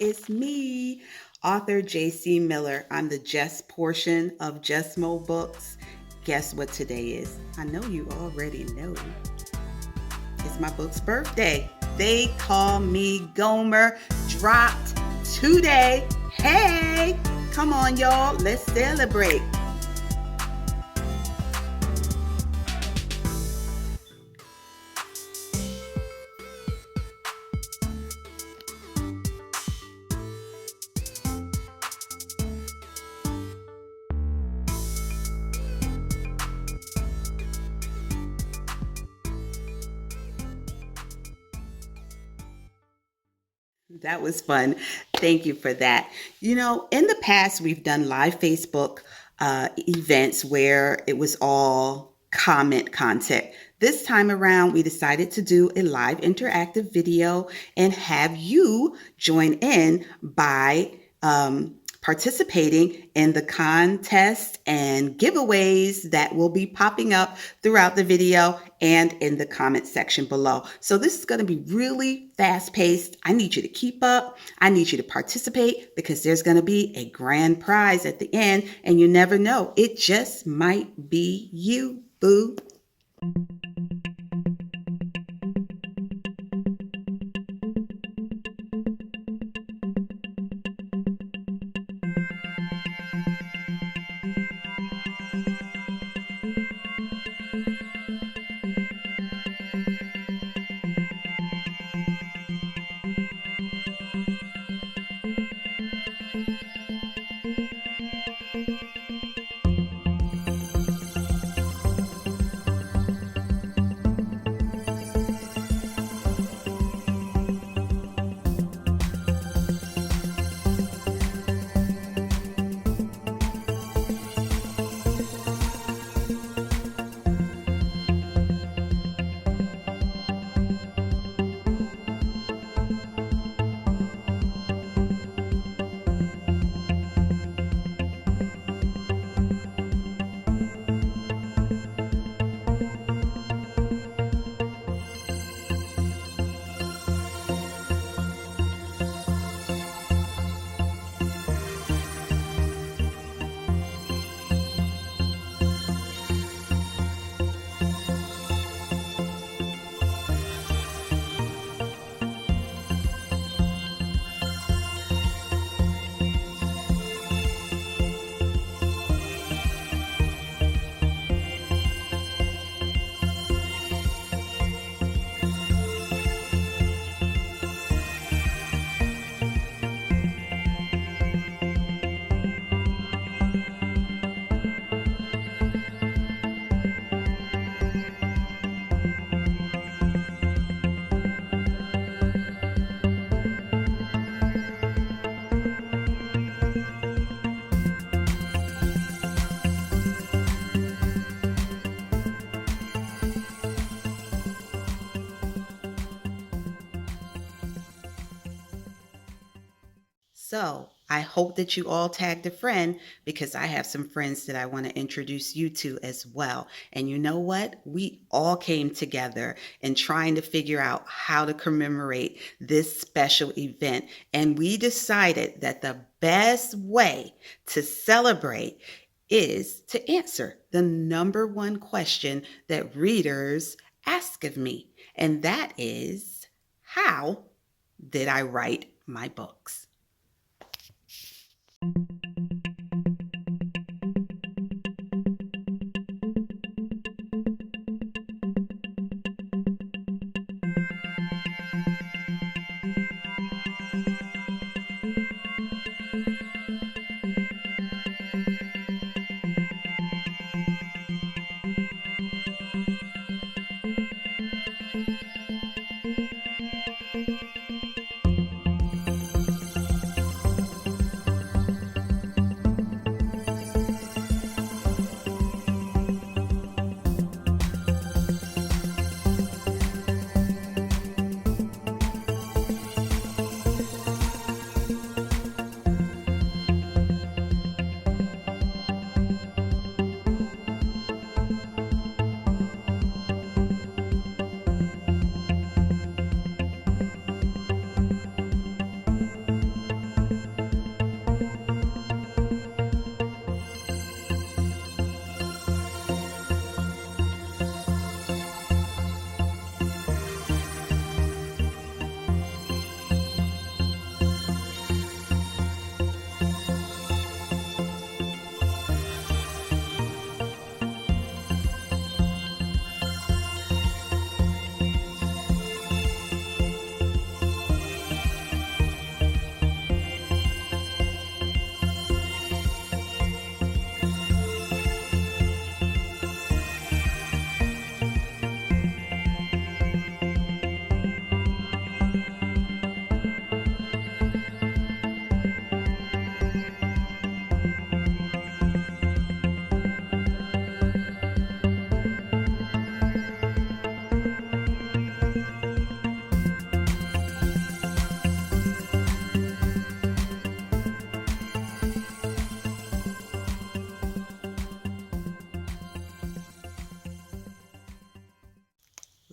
It's me, author JC Miller. I'm the Just portion of Just Mo Books. Guess what today is? I know you already know. It's my book's birthday. They Call Me Gomer dropped today. Hey, come on, y'all. Let's celebrate. That was fun. Thank you for that. In the past, we've done live Facebook events where it was all comment content. This time around, we decided to do a live interactive video and have you join in by participating in the contest and giveaways that will be popping up throughout the video and in the comment section below. So this is going to be really fast paced. I need you to keep up. I need you to participate because there's going to be a grand prize at the end and you never know. It just might be you, boo. So I hope that you all tagged a friend because I have some friends that I want to introduce you to as well. And you know what? We all came together in trying to figure out how to commemorate this special event. And we decided that the best way to celebrate is to answer the number one question that readers ask of me. And that is, how did I write my books?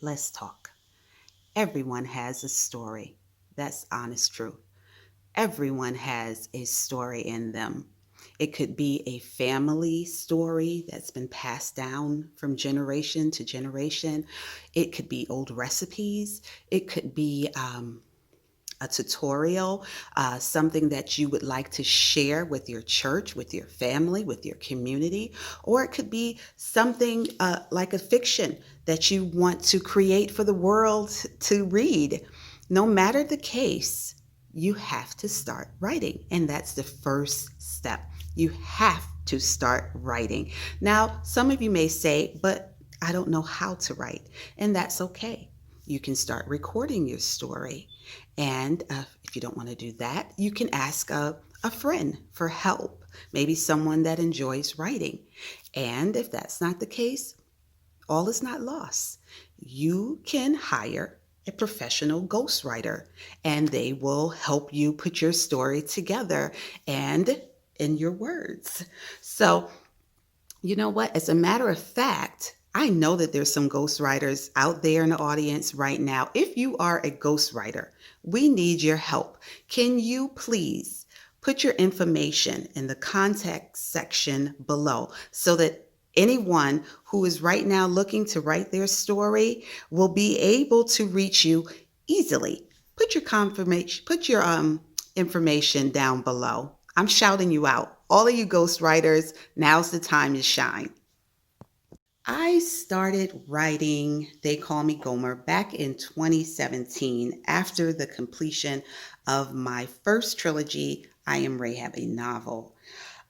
let's talk. Everyone has a story. That's honest truth. Everyone has a story in them. It could be a family story that's been passed down from generation to generation. It could be old recipes. It could be a tutorial, something that you would like to share with your church, with your family, with your community, or it could be something like a fiction that you want to create for the world to read. No matter the case, you have to start writing, and that's the first step. You have to start writing. Now, some of you may say, but I don't know how to write, and that's okay. You can start recording your story. And if you don't want to do that, you can ask a friend for help, maybe someone that enjoys writing. And if that's not the case, all is not lost. You can hire a professional ghostwriter, and they will help you put your story together and in your words. So, you know what? As a matter of fact, I know that there's some ghostwriters out there in the audience right now. If you are a ghostwriter, we need your help. Can you please put your information in the contact section below so that anyone who is right now looking to write their story will be able to reach you easily? Put your information down below. I'm shouting you out. All of you ghostwriters, now's the time to shine. I started writing They Call Me Gomer back in 2017 after the completion of my first trilogy, I Am Rahab, a novel.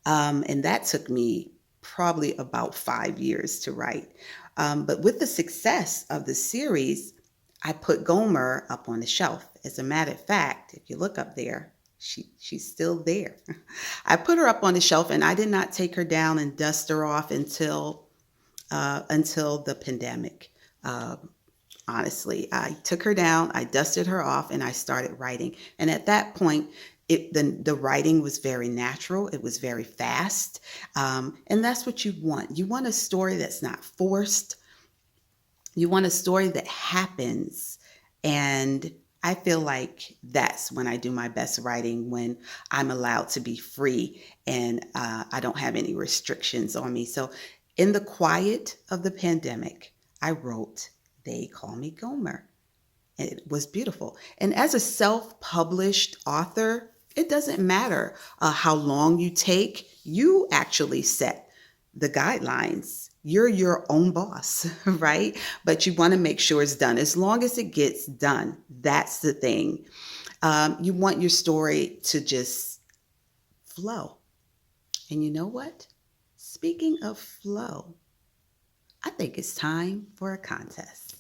And that took me probably about 5 years to write. But with the success of the series, I put Gomer up on the shelf. As a matter of fact, if you look up there, she's still there. I put her up on the shelf and I did not take her down and dust her off until the pandemic. Uh, Honestly, I took her down, I dusted her off, and I started writing. And at that point, the writing was very natural. It was very fast, and that's what you want. You want a story that's not forced. You want a story that happens, and I feel like that's when I do my best writing, when I'm allowed to be free and I don't have any restrictions on me. So, in the quiet of the pandemic, I wrote They Call Me Gomer. It was beautiful. And as a self-published author, it doesn't matter how long you take. You actually set the guidelines. You're your own boss, right? But you want to make sure it's done. As long as it gets done, that's the thing. You want your story to just flow. And you know what? Speaking of flow, I think it's time for a contest.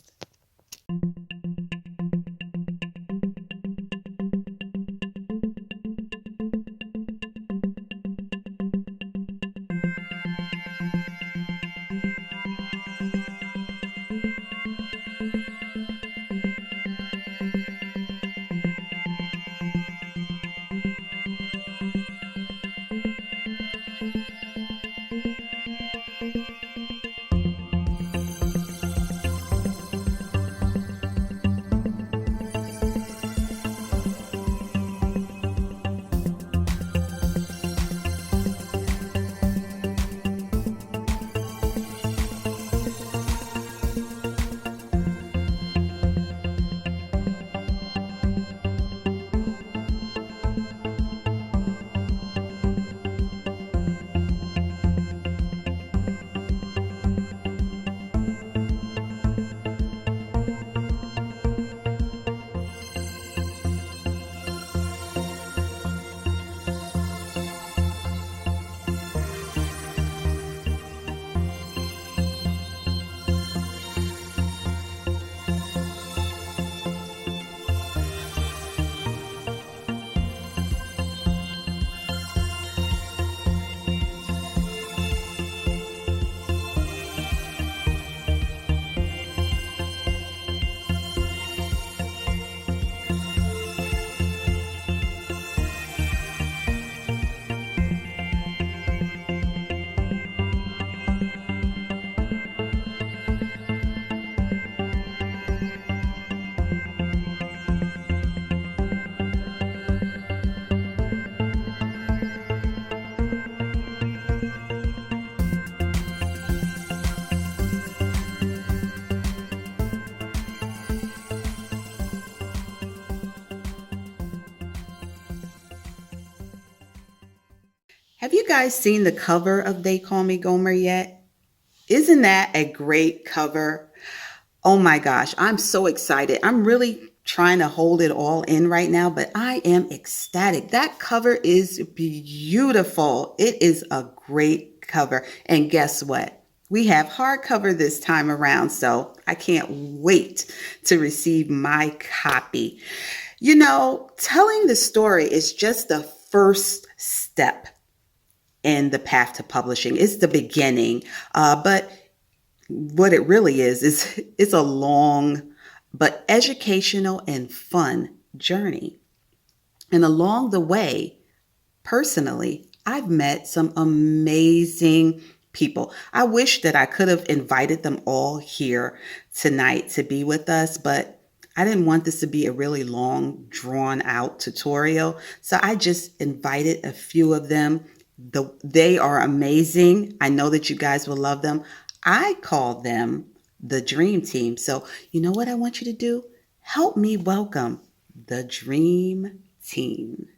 Have you guys seen the cover of They Call Me Gomer yet? Isn't that a great cover? Oh my gosh, I'm so excited. I'm really trying to hold it all in right now, but I am ecstatic. That cover is beautiful. It is a great cover. And guess what? We have hardcover this time around, so I can't wait to receive my copy. Telling the story is just the first step in the path to publishing. It's the beginning. But what it really is it's a long but educational and fun journey. And along the way, personally, I've met some amazing people. I wish that I could have invited them all here tonight to be with us, but I didn't want this to be a really long, drawn out tutorial. So I just invited a few of them. They are amazing. I know that you guys will love them. I call them the Dream Team. So, you know what I want you to do? Help me welcome the Dream Team.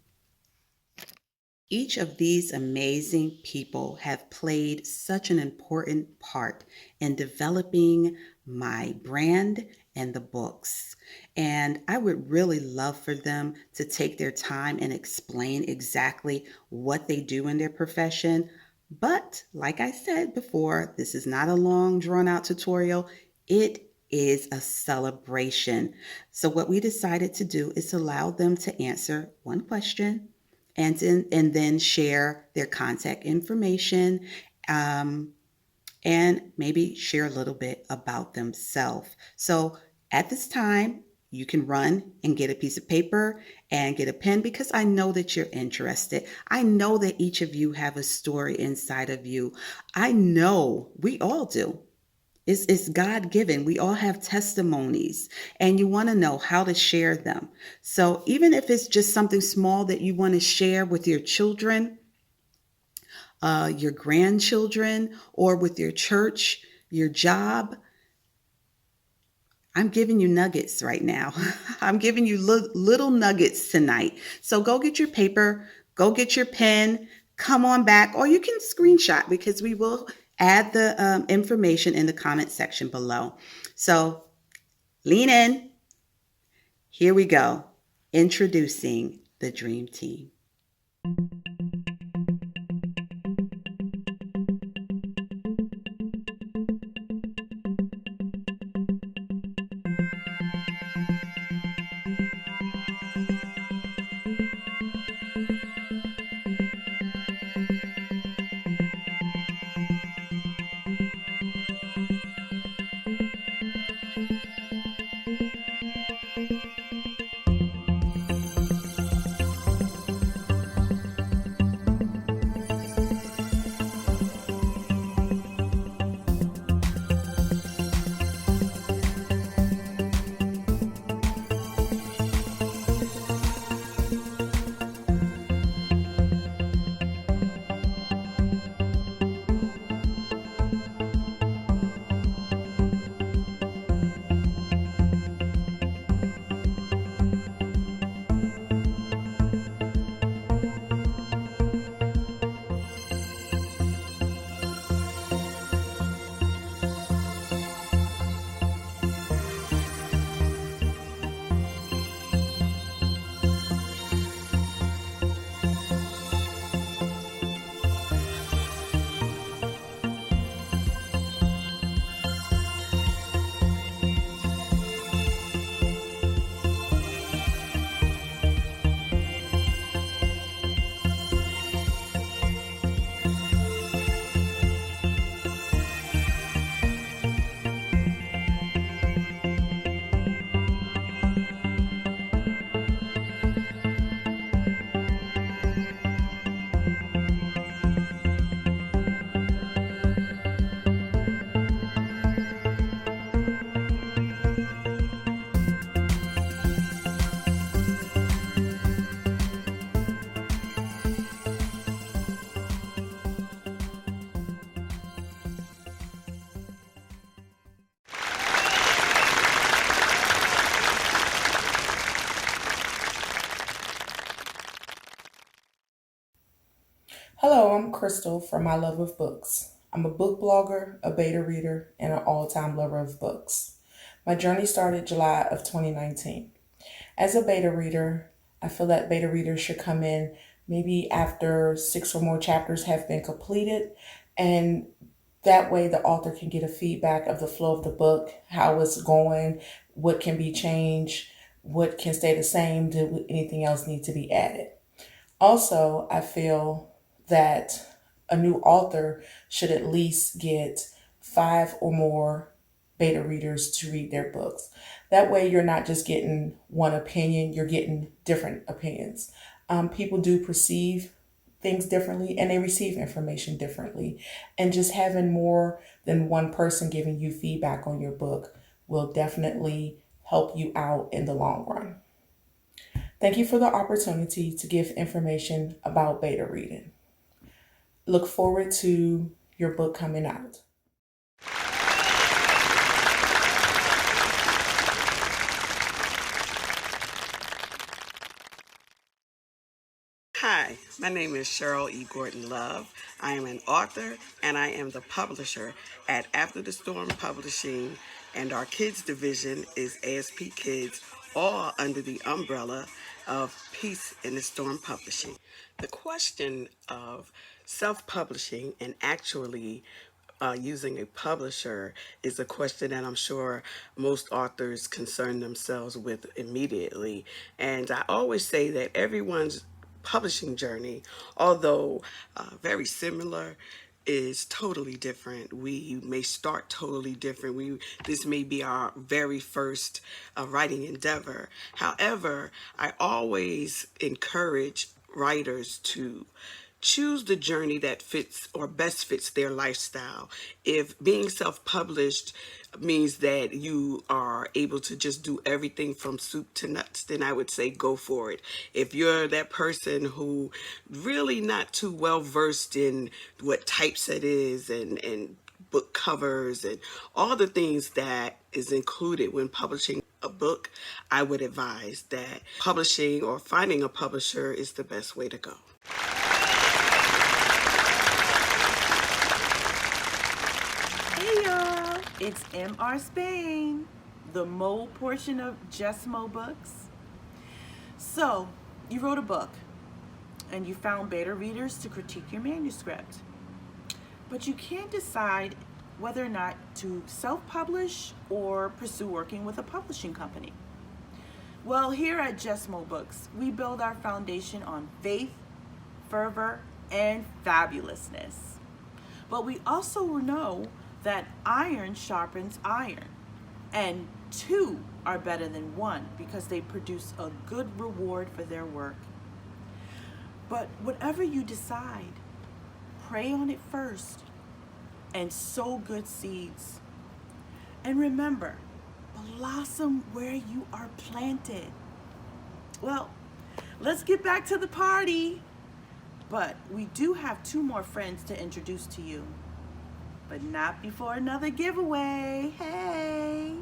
Each of these amazing people have played such an important part in developing my brand and the books. And I would really love for them to take their time and explain exactly what they do in their profession. But like I said before, this is not a long, drawn out tutorial. It is a celebration. So what we decided to do is allow them to answer one question and then share their contact information, um, and maybe share a little bit about themselves. So at this time, you can run and get a piece of paper and get a pen because I know that you're interested. I know that each of you have a story inside of you. I know we all do. It's God given. We all have testimonies and you want to know how to share them. So even if it's just something small that you want to share with your children, your grandchildren, or with your church, your job, I'm giving you nuggets right now. I'm giving you little nuggets tonight. So go get your paper, go get your pen, come on back, or you can screenshot because we will add the information in the comment section below. So lean in. Here we go. Introducing the Dream Team. Hello, I'm Crystal from My Love of Books. I'm a book blogger, a beta reader, and an all time lover of books. My journey started July of 2019. As a beta reader, I feel that beta readers should come in maybe after six or more chapters have been completed, and that way the author can get a feedback of the flow of the book, how it's going, what can be changed, what can stay the same, do anything else need to be added. Also, I feel that a new author should at least get five or more beta readers to read their books. That way, you're not just getting one opinion, you're getting different opinions. People do perceive things differently and they receive information differently. And just having more than one person giving you feedback on your book will definitely help you out in the long run. Thank you for the opportunity to give information about beta reading. Look forward to your book coming out. Hi, my name is Sharel Gordan-Love. I am an author and I am the publisher at After the Storm Publishing, and our kids division is ASP Kids, all under the umbrella of Peace in the Storm Publishing. The question of self-publishing and actually using a publisher is a question that I'm sure most authors concern themselves with immediately. And I always say that everyone's publishing journey, although very similar, is totally different. We may start totally different. This may be our very first writing endeavor. However, I always encourage writers to choose the journey that fits or best fits their lifestyle. If being self-published means that you are able to just do everything from soup to nuts, then I would say go for it. If you're that person who really not too well versed in what typeset is and book covers and all the things that is included when publishing a book, I would advise that publishing or finding a publisher is the best way to go. Hey y'all, it's MR Spain, the Mo portion of Just Mo Books. So, you wrote a book and you found beta readers to critique your manuscript, but you can't decide whether or not to self-publish or pursue working with a publishing company. Well, here at Just Mo Books, we build our foundation on faith, fervor, and fabulousness. But we also know that iron sharpens iron, and two are better than one because they produce a good reward for their work. But whatever you decide, pray on it first and sow good seeds. And remember, blossom where you are planted. Well, let's get back to the party. But we do have two more friends to introduce to you. But not before another giveaway. Hey!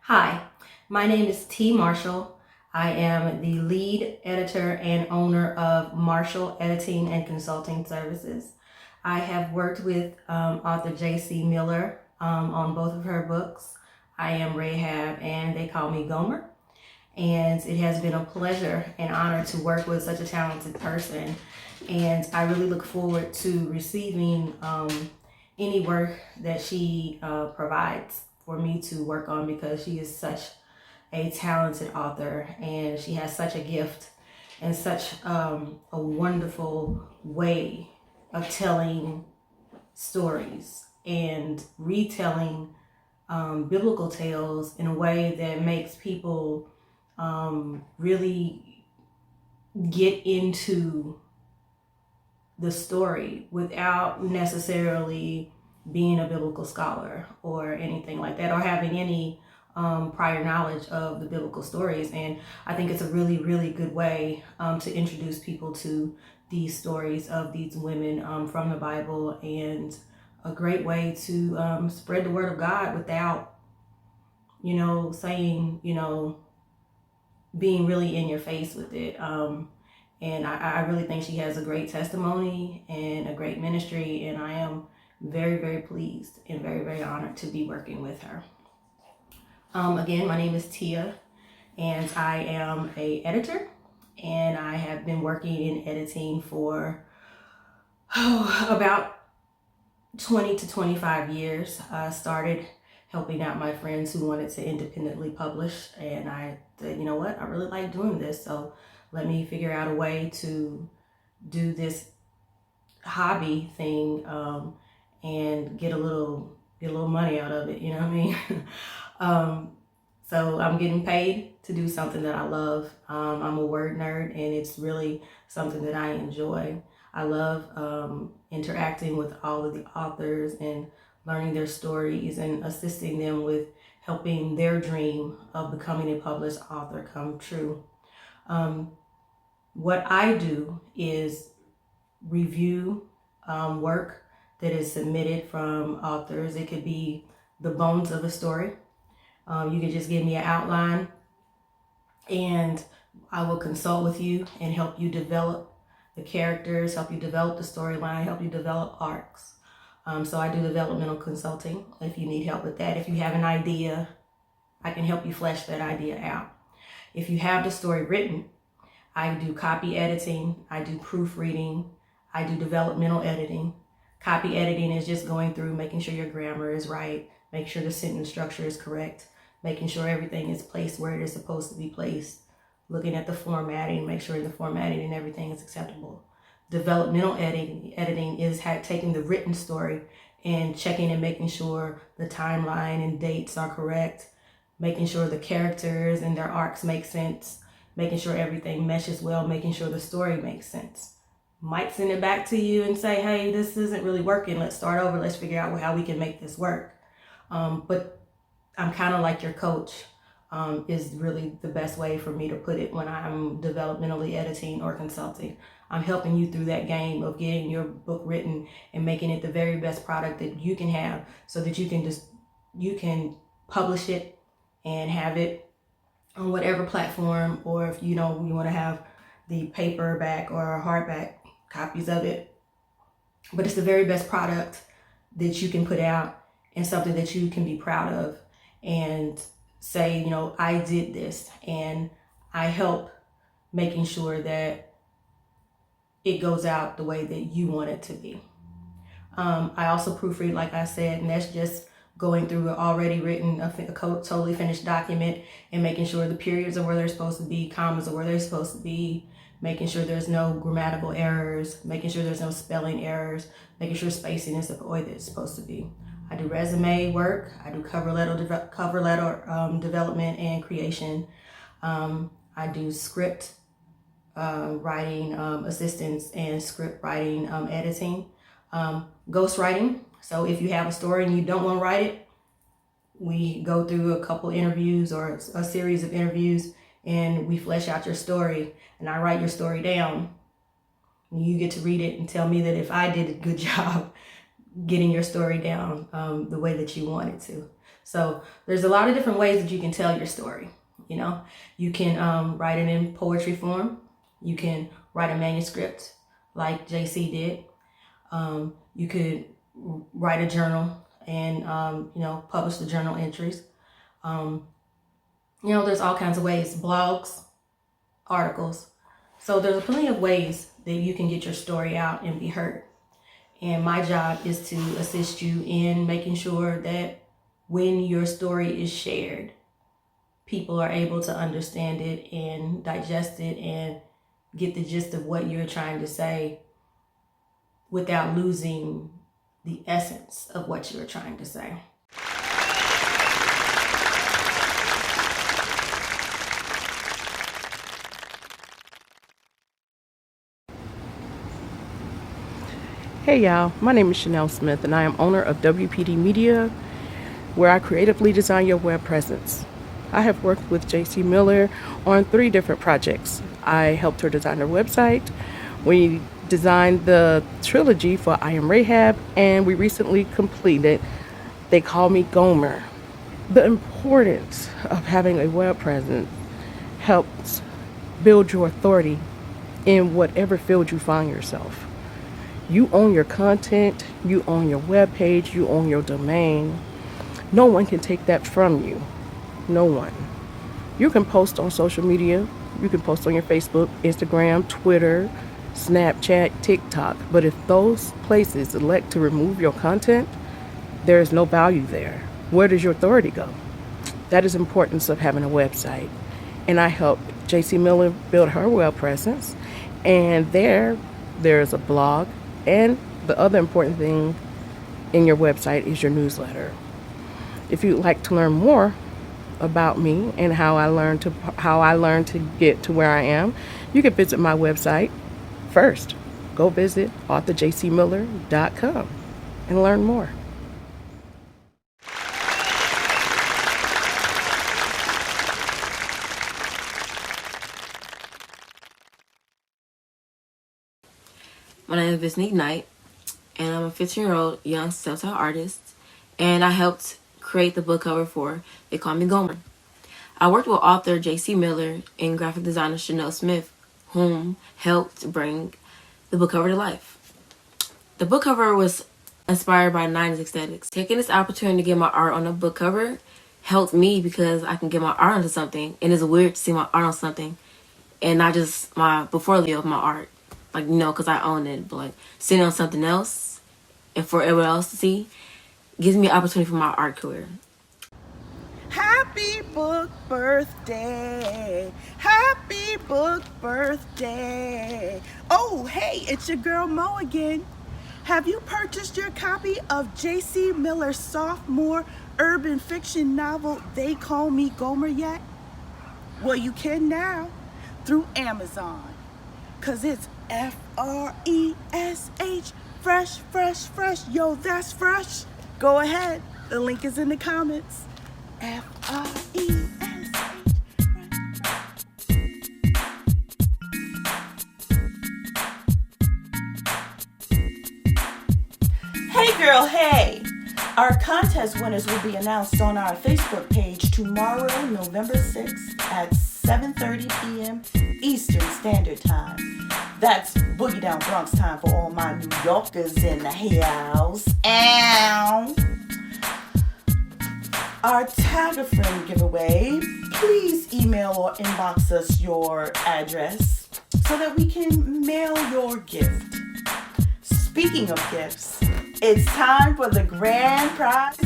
Hi, my name is Tiya Marshall. I am the lead editor and owner of Marshall Editing and Consulting Services. I have worked with author J.C. Miller on both of her books. I am Rahab and they call me Gomer. And it has been a pleasure and honor to work with such a talented person. And I really look forward to receiving any work that she provides for me to work on, because she is such a talented author and she has such a gift and such a wonderful way of telling stories and retelling biblical tales in a way that makes people really get into the story without necessarily being a biblical scholar or anything like that, or having any prior knowledge of the biblical stories. And I think it's a really, really good way to introduce people to these stories of these women from the Bible, and a great way to spread the word of God without, saying, being really in your face with it. And I really think she has a great testimony and a great ministry, and I am very, very pleased and very, very honored to be working with her. Again, my name is Tiya, and I am a editor, and I have been working in editing for about 20 to 25 years. I started helping out my friends who wanted to independently publish, and I said, you know what, I really like doing this, so let me figure out a way to do this hobby thing and get a little money out of it, you know what I mean? So I'm getting paid to do something that I love. I'm a word nerd, and it's really something that I enjoy. I love interacting with all of the authors and learning their stories and assisting them with helping their dream of becoming a published author come true. What I do is review work that is submitted from authors. It could be the bones of a story. You can just give me an outline, and I will consult with you and help you develop the characters, help you develop the storyline, help you develop arcs. So I do developmental consulting if you need help with that. If you have an idea, I can help you flesh that idea out. If you have the story written, I do copy editing, I do proofreading, I do developmental editing. Copy editing is just going through, making sure your grammar is right, make sure the sentence structure is correct, making sure everything is placed where it is supposed to be placed, looking at the formatting, make sure the formatting and everything is acceptable. Developmental editing is taking the written story and checking and making sure the timeline and dates are correct, making sure the characters and their arcs make sense, making sure everything meshes well, making sure the story makes sense. Might send it back to you and say, hey, this isn't really working. Let's start over. Let's figure out how we can make this work. But I'm kind of like your coach, is really the best way for me to put it when I'm developmentally editing or consulting. I'm helping you through that game of getting your book written and making it the very best product that you can have, so that you can publish it and have it on whatever platform, or if you want to have the paperback or hardback copies of it. But it's the very best product that you can put out, and something that you can be proud of and say, I did this, and I help making sure that it goes out the way that you want it to be. I also proofread, like I said, and that's just going through an already written, totally finished document and making sure the periods are where they're supposed to be, commas are where they're supposed to be, making sure there's no grammatical errors, making sure there's no spelling errors, making sure spacing is the way that it's supposed to be. I do resume work. I do cover letter development and creation. I do script writing assistance and script writing editing. Ghostwriting. So if you have a story and you don't want to write it, we go through a couple interviews or a series of interviews, and we flesh out your story, and I write your story down. You get to read it and tell me that if I did a good job getting your story down the way that you want it to. So there's a lot of different ways that you can tell your story. You know, you can write it in poetry form. You can write a manuscript like JC did. You could write a journal and, publish the journal entries. There's all kinds of ways, blogs, articles. So there's plenty of ways that you can get your story out and be heard. And my job is to assist you in making sure that when your story is shared, people are able to understand it and digest it and get the gist of what you're trying to say without losing the essence of what you're trying to say. Hey y'all, my name is Chanel Smith and I am owner of WPD Media, where I creatively design your web presence. I have worked with JC Miller on 3 different projects. I helped her design her website. We designed the trilogy for I Am Rahab, and we recently completed They Call Me Gomer. The importance of having a web presence helps build your authority in whatever field you find yourself. You own your content, you own your web page, you own your domain. No one can take that from you. No one. You can post on social media. You can post on your Facebook, Instagram, Twitter, Snapchat, TikTok. But if those places elect to remove your content, there is no value there. Where does your authority go? That is the importance of having a website. And I helped JC Miller build her web presence. And there's a blog. And the other important thing in your website is your newsletter. If you'd like to learn more about me and how I learned to get to where I am, you can visit my website first. Go visit authorjcmiller.com and learn more. My name is Ventonique Knight, and I'm a 15-year-old young self-taught artist, and I helped create the book cover for They Call Me Gomer. I worked with author JC Miller and graphic designer Chanel Smith, whom helped bring the book cover to life. The book cover was inspired by 90s aesthetics. Taking this opportunity to get my art on the book cover helped me because I can get my art onto something, and it's weird to see my art on something and not just my portfolio of my art. Because I own it, but sitting on something else and for everyone else to see gives me an opportunity for my art career. Happy book birthday. Happy book birthday. Oh, hey, it's your girl Mo again. Have you purchased your copy of J.C. Miller's sophomore urban fiction novel, They Call Me Gomer yet? Well, you can now through Amazon. 'Cause it's Fresh, fresh, fresh, fresh. Yo, that's fresh. Go ahead. The link is in the comments. Fresh. Hey girl, hey! Our contest winners will be announced on our Facebook page tomorrow, November 6th at 7:30 p.m. Eastern Standard Time. That's Boogie Down Bronx time for all my New Yorkers in the house. Ow! Our Tag a Friend giveaway. Please email or inbox us your address so that we can mail your gift. Speaking of gifts, it's time for the grand prize